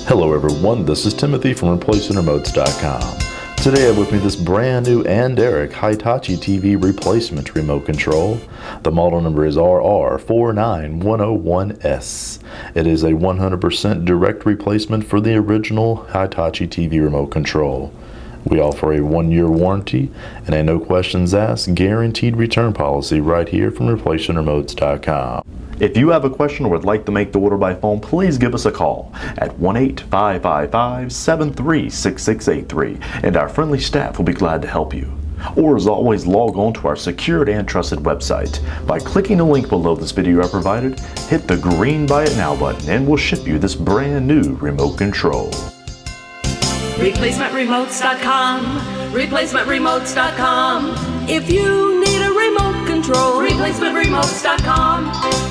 Hello everyone, this is Timothy from ReplacementRemotes.com. Today I have with me this brand new Anderic Hitachi TV replacement remote control. The model number is RR49101S. It is a 100% direct replacement for the original Hitachi TV remote control. We offer a 1-year warranty and a no questions asked guaranteed return policy right here from ReplacementRemotes.com. If you have a question or would like to make the order by phone, please give us a call at 1-855-553-6683 and our friendly staff will be glad to help you. Or as always, log on to our secured and trusted website. By clicking the link below this video I provided, hit the green Buy It Now button and we'll ship you this brand new remote control. ReplacementRemotes.com, ReplacementRemotes.com. If you need a remote control, ReplacementRemotes.com.